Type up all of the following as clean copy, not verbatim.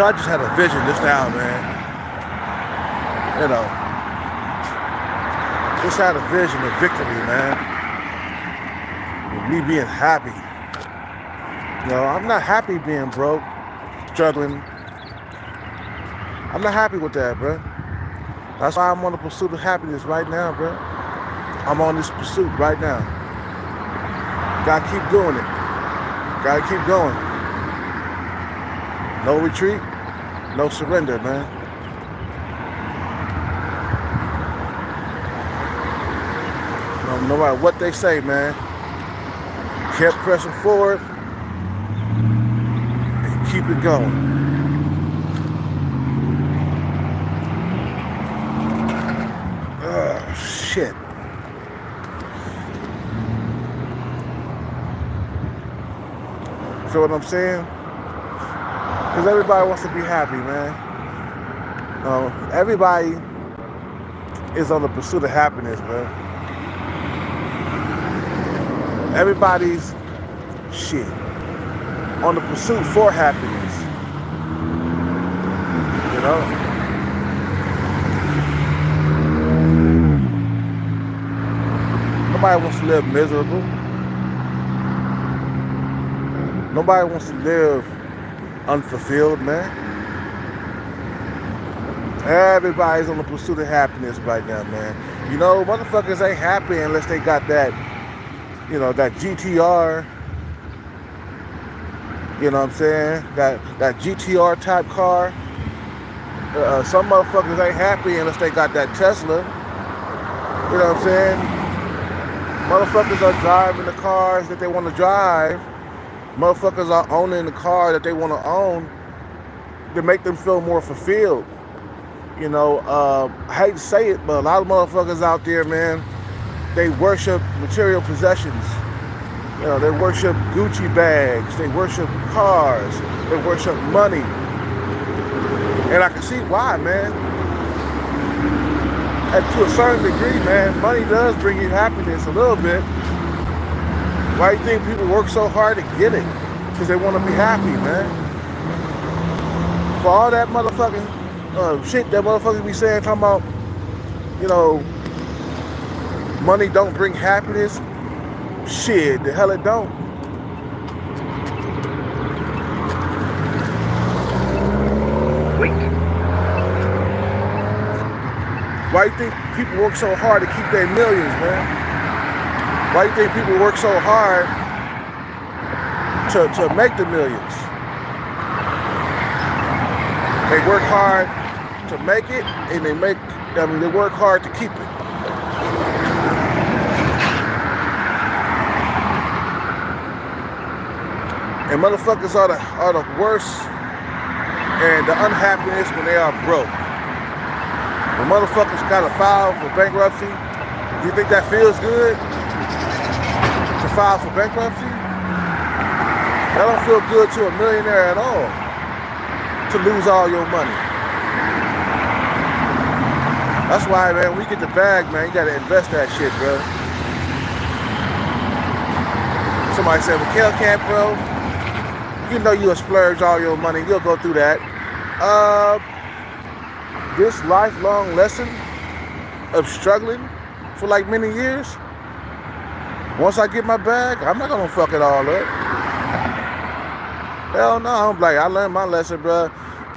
I just had a vision just now, man. You know, just had a vision of victory, man. With me being happy. I'm not happy being broke, struggling. I'm not happy with that, bro. That's why I'm on the pursuit of happiness right now, bro. I'm on this pursuit right now. Gotta keep doing it. Gotta keep going. No retreat, no surrender, man. No matter what they say, man. Kept pressing forward and keep it going. Shit. Feel what I'm saying? Because everybody wants to be happy, man. Everybody is on the pursuit of happiness, man. Everybody's shit on the pursuit for happiness. You know? Nobody wants to live miserable. Nobody wants to live unfulfilled, man. Everybody's on the pursuit of happiness right now, man. Motherfuckers ain't happy unless they got that, that GTR, you know what I'm saying? That GTR type car. Some motherfuckers ain't happy unless they got that Tesla. You know what I'm saying? Motherfuckers are driving the cars that they want to drive. Motherfuckers are owning the car that they want to own to make them feel more fulfilled. I hate to say it, but a lot of motherfuckers out there, man, they worship material possessions. They worship Gucci bags. They worship cars. They worship money. And I can see why, man. And to a certain degree, man, money does bring you happiness a little bit. Why do you think people work so hard to get it? Because they want to be happy, man. For all that motherfucking shit that motherfuckers be saying, talking about, money don't bring happiness. Shit, the hell it don't. Why do you think people work so hard to keep their millions, man? Why do you think people work so hard to make the millions? They work hard to make it, and they work hard to keep it. And motherfuckers are the worst and the unhappiness when they are broke. When motherfuckers gotta file for bankruptcy, you think that feels good? To file for bankruptcy? That don't feel good to a millionaire at all. To lose all your money. That's why, man, when you get the bag, man, you gotta invest that shit, bro. Somebody said, well, Camp, bro, you'll splurge all your money. You'll go through that. This lifelong lesson of struggling for like many years, once I get my bag, I'm not gonna fuck it all up. Hell no, I learned my lesson, bro.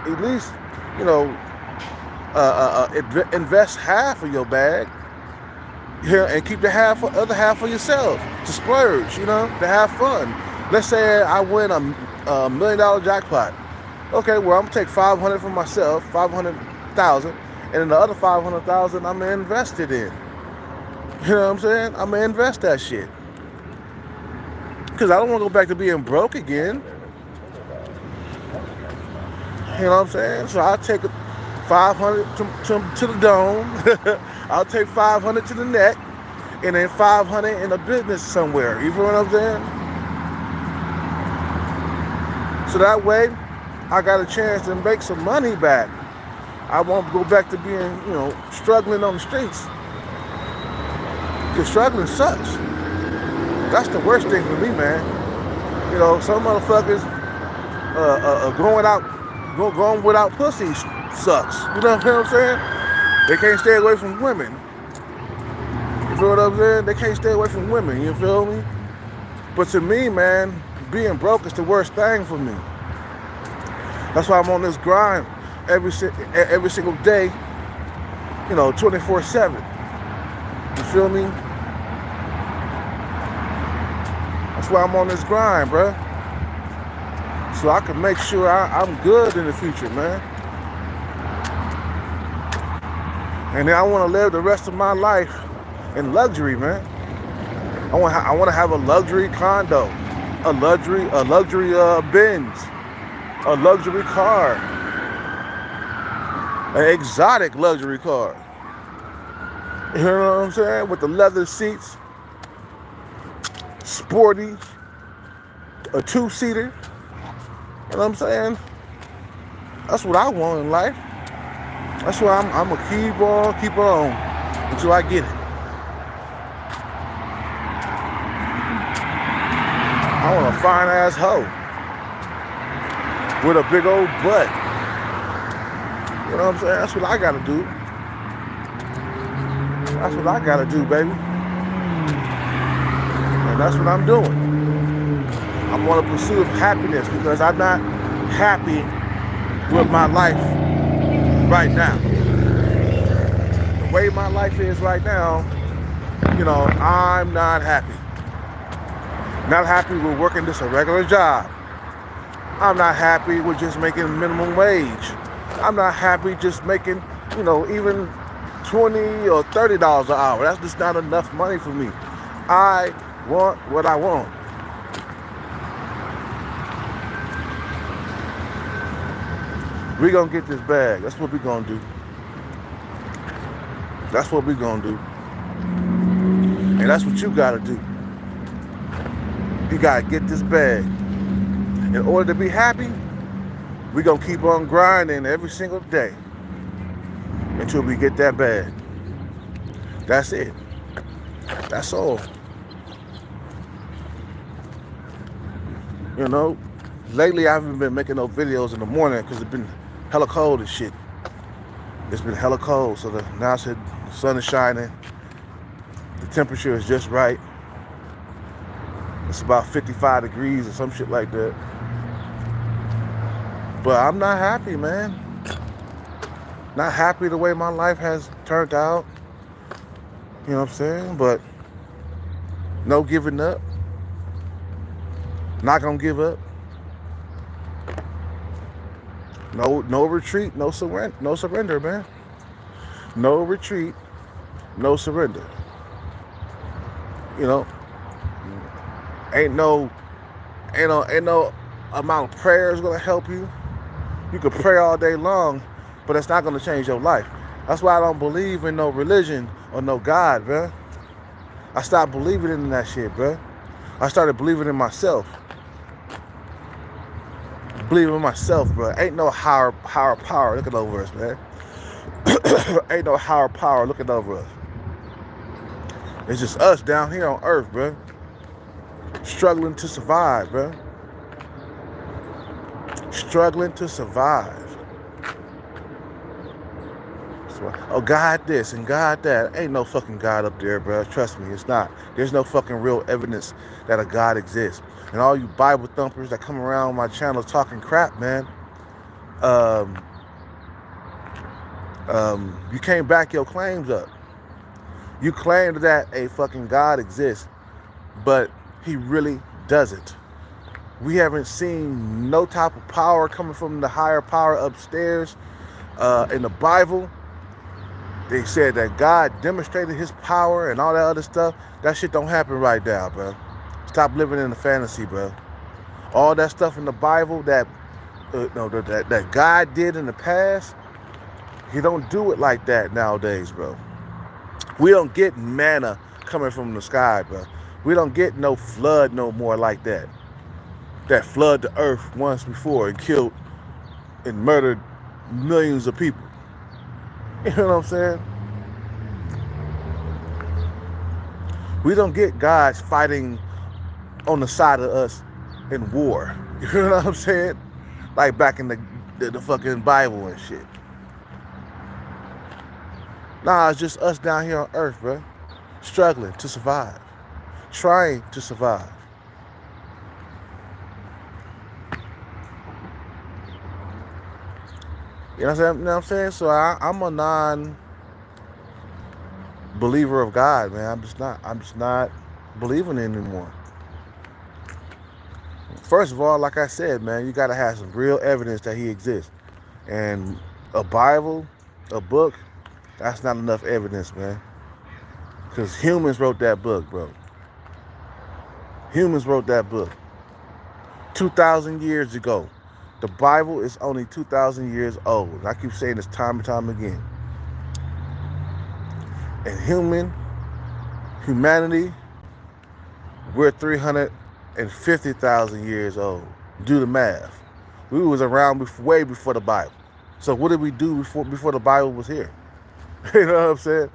At least, invest half of your bag, and keep the other half for yourself to splurge, to have fun. Let's say I win a $1 million jackpot. Okay, well, I'm gonna take 500 for myself, 500,000, and then the other 500,000 I'm gonna invest it in. You know what I'm saying? I'm gonna invest that shit. Because I don't want to go back to being broke again. You know what I'm saying? So I'll take 500 to the dome. I'll take 500 to the neck, and then 500 in a business somewhere. You feel what I'm saying? So that way, I got a chance to make some money back. I won't go back to being, struggling on the streets. Because struggling sucks. That's the worst thing for me, man. Some motherfuckers are going out going without pussy sucks. You know what I'm saying? They can't stay away from women. You feel what I'm saying? They can't stay away from women. You feel me? But to me, man, being broke is the worst thing for me. That's why I'm on this grind every single day, 24/7. You feel me? That's why I'm on this grind, bruh. So I can make sure I'm good in the future, man. And then I want to live the rest of my life in luxury, man. I want to have a luxury condo, a luxury Benz, a luxury car, an exotic luxury car. You know what I'm saying? With the leather seats, sporty, a 2-seater. You know what I'm saying? That's what I want in life. That's why I'm gonna keep on until I get it. I want a fine ass hoe with a big old butt. You know what I'm saying? That's what I gotta do. That's what I gotta do, baby. And that's what I'm doing. I'm on a pursuit of happiness because I'm not happy with my life right now. The way my life is right now, I'm not happy. Not happy with working just a regular job. I'm not happy with just making minimum wage. I'm not happy just making, even $20 or $30 an hour. That's just not enough money for me. I want what I want. We gonna get this bag. That's what we gonna do. That's what we gonna do. And that's what you gotta do. You gotta get this bag. In order to be happy, we gonna keep on grinding every single day until we get that bag. That's it. That's all. Lately I haven't been making no videos in the morning because it's been hella cold and shit. It's been hella cold, so now the sun is shining. The temperature is just right. It's about 55 degrees or some shit like that. But I'm not happy, man. Not happy the way my life has turned out. You know what I'm saying? But no giving up. Not gonna give up. No retreat, no surrender, man. No retreat, no surrender. Ain't no amount of prayers gonna help you. You can pray all day long, but it's not gonna change your life. That's why I don't believe in no religion or no God, bruh. I stopped believing in that shit, bruh. I started believing in myself. Believing in myself, bruh. Ain't no higher power looking over us, man. Ain't no higher power looking over us. It's just us down here on earth, bruh. Struggling to survive, bruh. Struggling to survive. Oh, God this and God that. Ain't no fucking God up there, bruh. Trust me, it's not. There's no fucking real evidence that a God exists. And all you Bible thumpers that come around my channel talking crap, man, you can't back your claims up. You claim that a fucking God exists, but he really doesn't. We haven't seen no type of power coming from the higher power upstairs. In the Bible, they said that God demonstrated his power and all that other stuff. That shit don't happen right now, bro. Stop living in the fantasy, bro. All that stuff in the Bible that God did in the past, he don't do it like that nowadays, bro. We don't get manna coming from the sky, bro. We don't get no flood no more like that. That flood the earth once before and killed and murdered millions of people. You know what I'm saying? We don't get guys fighting on the side of us in war. You know what I'm saying? Like back in the fucking Bible and shit. Nah, it's just us down here on Earth, bro, struggling to survive, trying to survive. You know what I'm saying? So I'm a non-believer of God, man. I'm just not believing anymore. First of all, like I said, man, you gotta have some real evidence that he exists. And a Bible, a book, that's not enough evidence, man. Because humans wrote that book, bro. Humans wrote that book 2,000 years ago. The Bible is only 2,000 years old. And I keep saying this time and time again. And humanity, we're 350,000 years old. Do the math. We was around way before the Bible. So what did we do before the Bible was here? You know what I'm saying?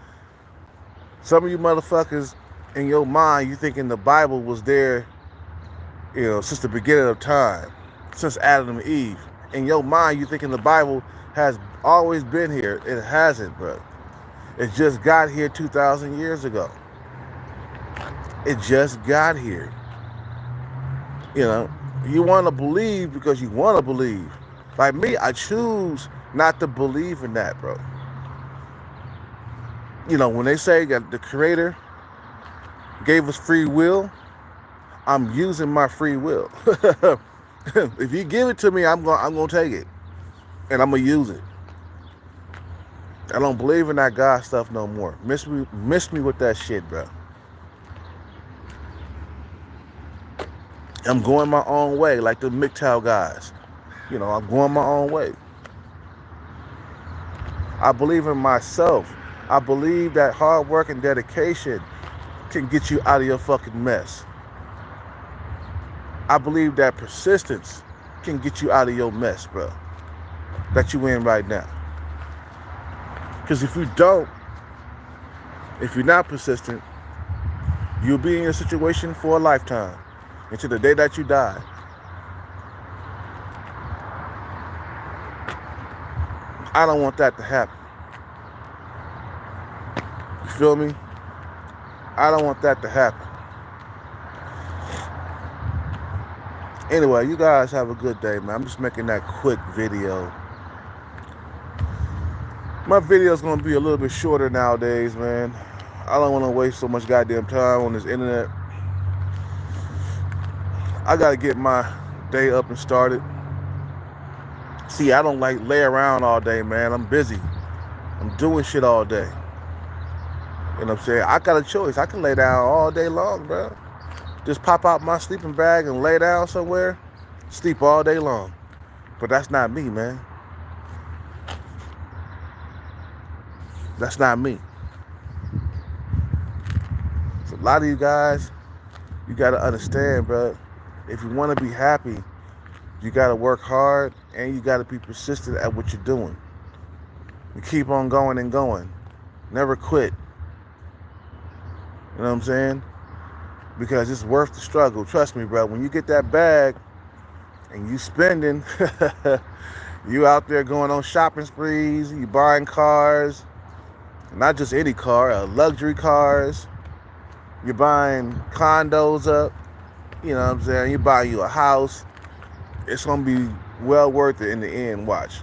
Some of you motherfuckers, in your mind, you thinking the Bible was there, you know, since the beginning of time, since Adam and Eve. In your mind, you thinking the Bible has always been here. It hasn't, bro. It just got here 2,000 years ago. It just got here. You know, you want to believe because you want to believe. Like me, I choose not to believe in that, bro. You know, when they say that the Creator gave us free will, I'm using my free will. If you give it to me, I'm gonna take it, and I'm gonna use it. I don't believe in that God stuff no more. Miss me with that shit, bro. I'm going my own way, like the MGTOW guys. You know, I'm going my own way. I believe in myself. I believe that hard work and dedication can get you out of your fucking mess. I believe that persistence can get you out of your mess, bro, that you in right now. Because if you don't, if you're not persistent, you'll be in your situation for a lifetime, until the day that you die. I don't want that to happen. You feel me? I don't want that to happen. Anyway, you guys have a good day, man. I'm just making that quick video. My video's gonna be a little bit shorter nowadays, man. I don't want to waste so much goddamn time on this internet. I gotta get my day up and started. See, I don't like lay around all day, man. I'm busy. I'm doing shit all day. You know what I'm saying? I got a choice. I can lay down all day long, bro. Just pop out my sleeping bag and lay down somewhere, sleep all day long. But that's not me, man. That's not me. So a lot of you guys, you got to understand, bro. If you want to be happy, you got to work hard and you got to be persistent at what you're doing. You keep on going and going. Never quit. You know what I'm saying? Because it's worth the struggle. Trust me, bro. When you get that bag and you spending, you out there going on shopping sprees, you buying cars, not just any car, luxury cars. You're buying condos up. You know what I'm saying? You buy you a house. It's going to be well worth it in the end. Watch.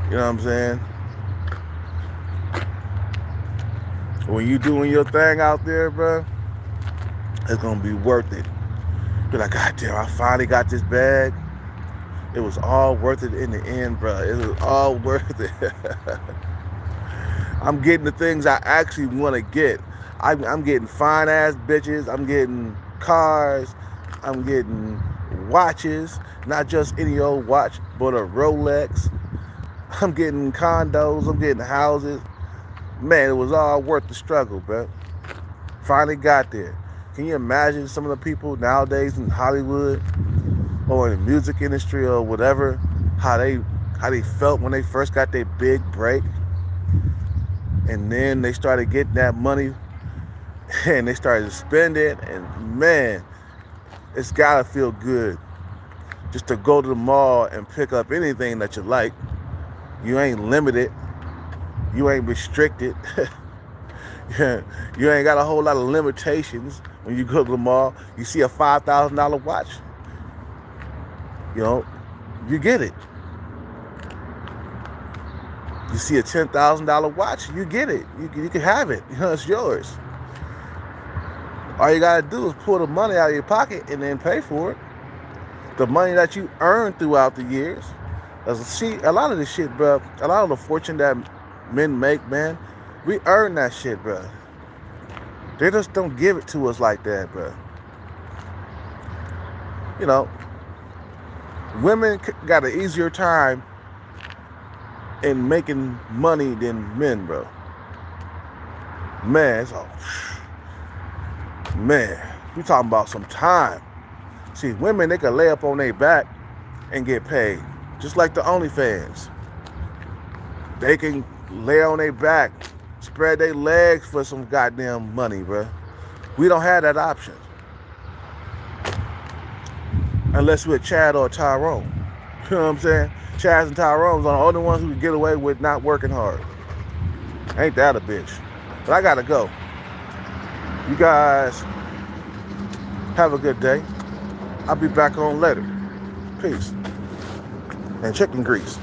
You know what I'm saying? When you doing your thing out there, bro, it's going to be worth it. Be like, God damn, I finally got this bag. It was all worth it in the end, bro. It was all worth it. I'm getting the things I actually want to get. I'm getting fine ass bitches. I'm getting cars. I'm getting watches. Not just any old watch, but a Rolex. I'm getting condos. I'm getting houses. Man, it was all worth the struggle, bro. Finally got there. Can you imagine some of the people nowadays in Hollywood or in the music industry or whatever, how they felt when they first got their big break? And then they started getting that money and they started to spend it, and man, it's gotta feel good just to go to the mall and pick up anything that you like. You ain't limited. You ain't restricted. You ain't got a whole lot of limitations when you go to the mall. You see a $5,000 watch, you know, you get it. You see a $10,000 watch, you get it. You can have it. You know, it's yours. All you gotta do is pull the money out of your pocket and then pay for it. The money that you earned throughout the years. See, a lot of this shit, bro, a lot of the fortune that men make, man, we earn that shit, bro. They just don't give it to us like that, bro. You know, women got an easier time in making money than men, bro. Man, man, we talking about some time. See, women, they can lay up on their back and get paid. Just like the OnlyFans. They can lay on their back, spread their legs for some goddamn money, bro. We don't have that option. Unless we're Chad or Tyrone. You know what I'm saying? Chaz and Tyrone's are the only ones who can get away with not working hard. Ain't that a bitch? But I gotta go. You guys have a good day. I'll be back on later. Peace. And chicken grease.